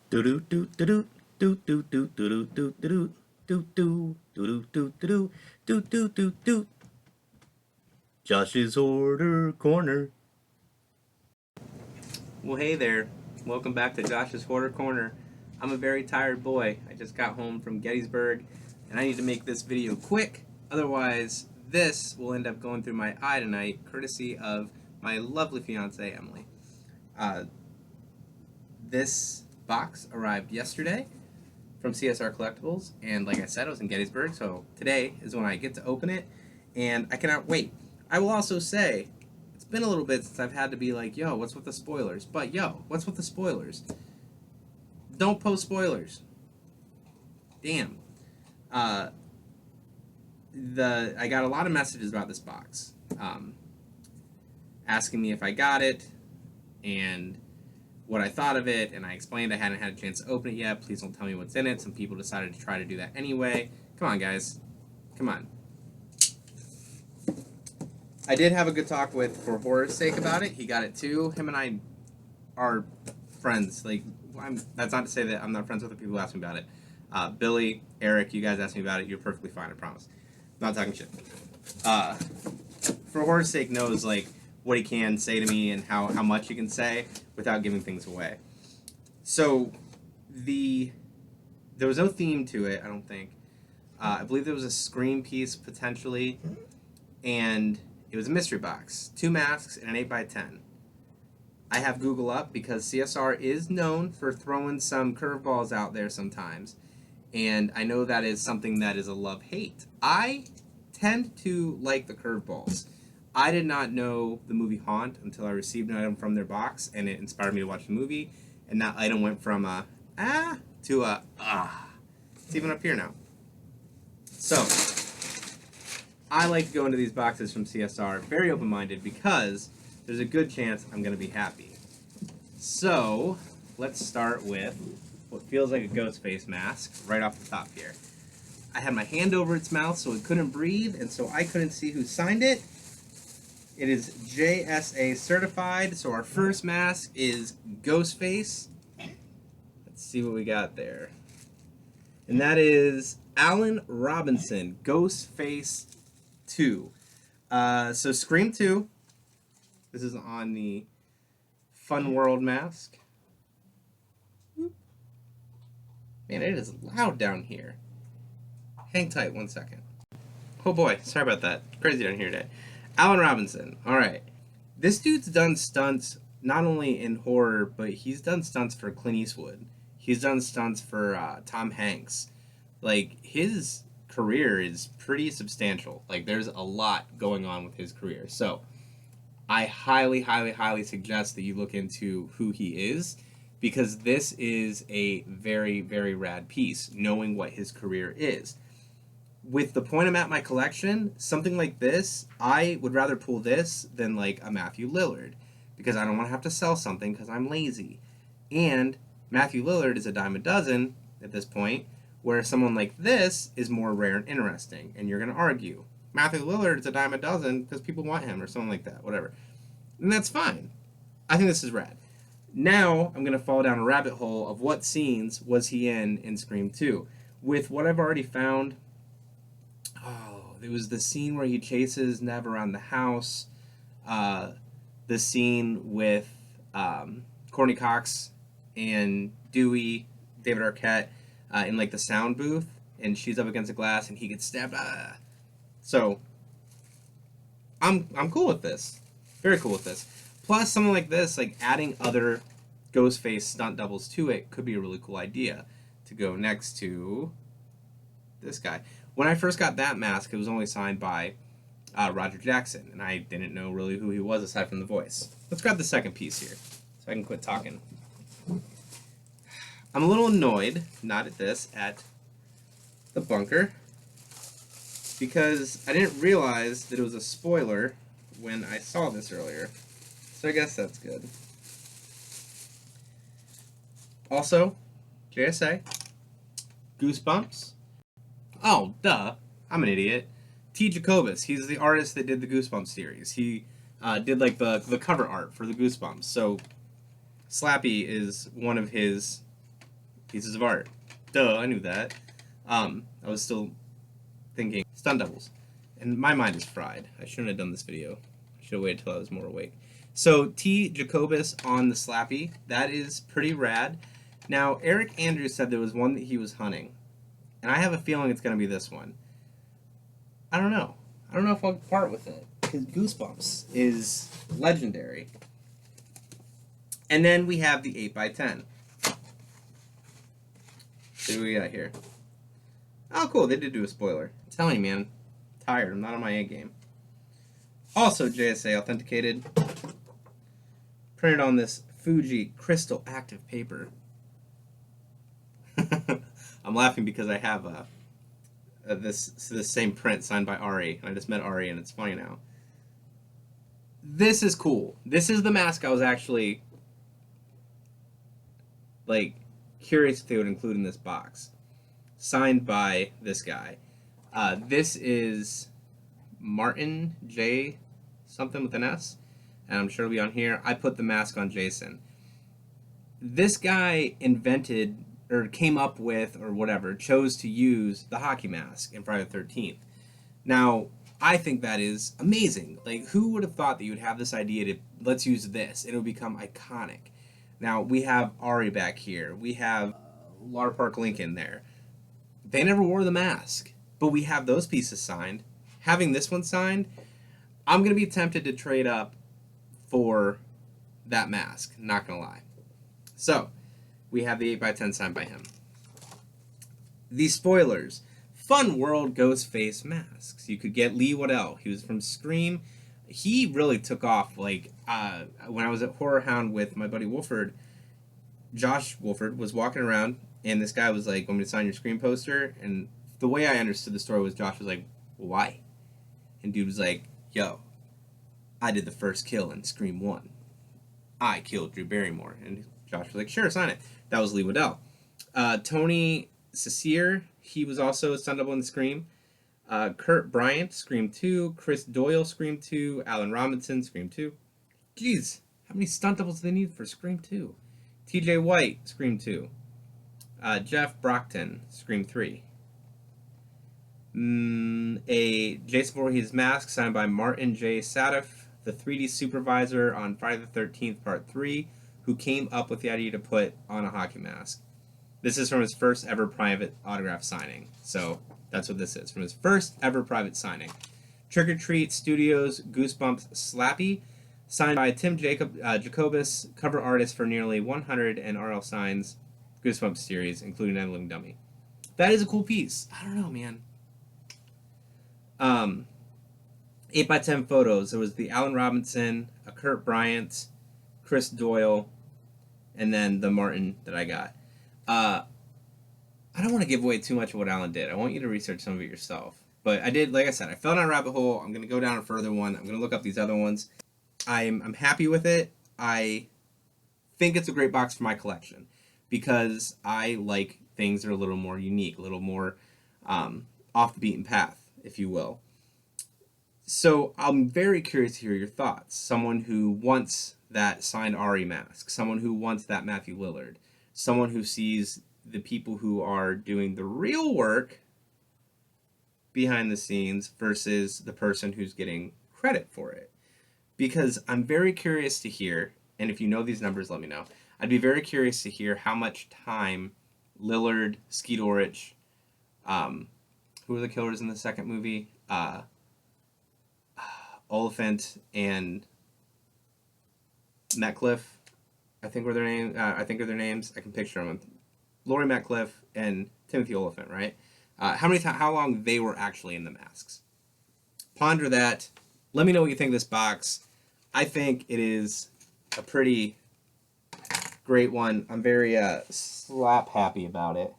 Do do do do do do do do do do do do do do do do do do do. Josh's Order Corner. Well, hey there. Welcome back to Josh's Hoarder Corner. I'm a very tired boy. I just got home from Gettysburg, and I need to make this video quick. Otherwise, this will end up going through my eye tonight, courtesy of my lovely fiance, Emily. Uh, this box arrived yesterday from CSR Collectibles, and like I said, I was in Gettysburg, so today is when I get to open it, and I cannot wait. I will also say, it's been a little bit since I've had to be like, yo, what's with the spoilers? But yo, what's with the spoilers? Don't post spoilers. Damn. Uh, I got a lot of messages about this box, asking me if I got it and what I thought of it, and I explained I hadn't had a chance to open it yet. Please don't tell me what's in it. Some people decided to try to do that anyway. Come on, guys. Come on. I did have a good talk with For Horror's Sake about it. He got it too. Him and I are friends. Like, that's not to say that I'm not friends with the people who asked me about it. Billy, Eric, you guys asked me about it. You're perfectly fine, I promise. I'm not talking shit. For Horror's Sake knows, like, what he can say to me and how much he can say without giving things away. So, there was no theme to it, I don't think. I believe there was a Scream piece, potentially, and it was a mystery box. 2 masks and an 8x10. I have Google up because CSR is known for throwing some curveballs out there sometimes. And I know that is something that is a love-hate. I tend to like the curveballs. I did not know the movie Haunt until I received an item from their box, and it inspired me to watch the movie. And that item went from a to a It's even up here now. So, I like to go into these boxes from CSR very open-minded because there's a good chance I'm going to be happy. So, let's start with what feels like a ghost face mask right off the top here. I had my hand over its mouth so it couldn't breathe, and so I couldn't see who signed it. It is JSA certified, so our first mask is Ghostface. Let's see what we got there. And that is Alan Robinson, Ghostface 2. So Scream 2. This is on the Fun World mask. Man, it is loud down here. Hang tight 1 second. Oh boy, sorry about that. Crazy down here today. Alan Robinson. Alright. This dude's done stunts not only in horror, but he's done stunts for Clint Eastwood. He's done stunts for Tom Hanks. Like, his career is pretty substantial. Like, there's a lot going on with his career. So, I highly, highly, highly suggest that you look into who he is, because this is a very, very rad piece, knowing what his career is. With the point I'm at my collection, something like this, I would rather pull this than like a Matthew Lillard, because I don't want to have to sell something because I'm lazy. And Matthew Lillard is a dime a dozen at this point, where someone like this is more rare and interesting. And you're going to argue, Matthew Lillard is a dime a dozen because people want him or something like that, whatever. And that's fine. I think this is rad. Now I'm going to fall down a rabbit hole of what scenes was he in Scream 2. With what I've already found, it was the scene where he chases Nev around the house, the scene with Courtney Cox and Dewey, David Arquette, in like the sound booth, and she's up against a glass and he gets stabbed. So I'm cool with this. Very cool with this. Plus, something like this, like adding other Ghostface stunt doubles to it, could be a really cool idea to go next to this guy. When I first got that mask, it was only signed by Roger Jackson, and I didn't know really who he was aside from the voice. Let's grab the second piece here, so I can quit talking. I'm a little annoyed, not at this, at the bunker, because I didn't realize that it was a spoiler when I saw this earlier. So I guess that's good. Also, JSA, Goosebumps. Oh, duh. I'm an idiot. T. Jacobus. He's the artist that did the Goosebumps series. He did like the cover art for the Goosebumps. So Slappy is one of his pieces of art. Duh, I knew that. I was still thinking stunt doubles. And my mind is fried. I shouldn't have done this video. I should have waited till I was more awake. So T. Jacobus on the Slappy. That is pretty rad. Now, Eric Andrews said there was one that he was hunting. And I have a feeling it's going to be this one. I don't know. I don't know if I'll part with it. Because Goosebumps is legendary. And then we have the 8x10. See what we got here. Oh, cool. They did do a spoiler. I'm telling you, man. I'm tired. I'm not on my A game. Also JSA authenticated. Printed on this Fuji Crystal Active paper. I'm laughing because I have this same print signed by Ari. And I just met Ari, and it's funny now. This is cool. This is the mask I was actually like curious if they would include in this box. Signed by this guy. This is Martin J. something with an S. And I'm sure it'll be on here. I put the mask on Jason. This guy invented, or came up with, or whatever, chose to use the hockey mask in Friday the 13th. Now, I think that is amazing. Like, who would have thought that you would have this idea to, let's use this, and it would become iconic. Now, we have Ari back here. We have Lar Park Lincoln there. They never wore the mask, but we have those pieces signed. Having this one signed, I'm going to be tempted to trade up for that mask, not going to lie. So, we have the 8x10 signed by him. These spoilers. Fun World Ghost Face masks. You could get Lee Waddell. He was from Scream. He really took off. Like, when I was at Horror Hound with my buddy Wolford, Josh Wolford was walking around, and this guy was like, "Want me to sign your Scream poster?" And the way I understood the story was Josh was like, "Why?" And dude was like, "Yo, I did the first kill in Scream 1. I killed Drew Barrymore." And Josh was like, "Sure, sign it." That was Lee Waddell. Tony Cecier, he was also a stunt double in Scream. Kurt Bryant, Scream 2. Chris Doyle, Scream 2. Alan Robinson, Scream 2. Jeez, how many stunt doubles do they need for Scream 2? TJ White, Scream 2. Jeff Brockton, Scream 3. A Jason Voorhees mask signed by Martin J. Sadif, the 3D supervisor on Friday the 13th Part 3, who came up with the idea to put on a hockey mask. This is from his first ever private autograph signing. So that's what this is, from his first ever private signing. Trick or Treat Studios Goosebumps Slappy, signed by Tim Jacobus, cover artist for nearly 100 NRL signs Goosebumps series, including Night of the Living Dummy. That is a cool piece. I don't know, man. 8x10 photos. There was the Alan Robinson, a Kurt Bryant, Chris Doyle, and then the Martin that I got. I don't want to give away too much of what Alan did. I want you to research some of it yourself. But I did, like I said, I fell down a rabbit hole. I'm going to go down a further one. I'm going to look up these other ones. I'm happy with it. I think it's a great box for my collection because I like things that are a little more unique, a little more off the beaten path, if you will. So I'm very curious to hear your thoughts. Someone who wants that signed Ari mask, someone who wants that Matthew Lillard, someone who sees the people who are doing the real work behind the scenes versus the person who's getting credit for it. Because I'm very curious to hear, and if you know these numbers, let me know. I'd be very curious to hear how much time Lillard, Skeet Ulrich, who were the killers in the second movie? Oliphant and Metcalf, I think are their names. I can picture them. Laurie Metcalf and Timothy Oliphant, right? How long they were actually in the masks. Ponder that. Let me know what you think of this box. I think it is a pretty great one. I'm very slap happy about it.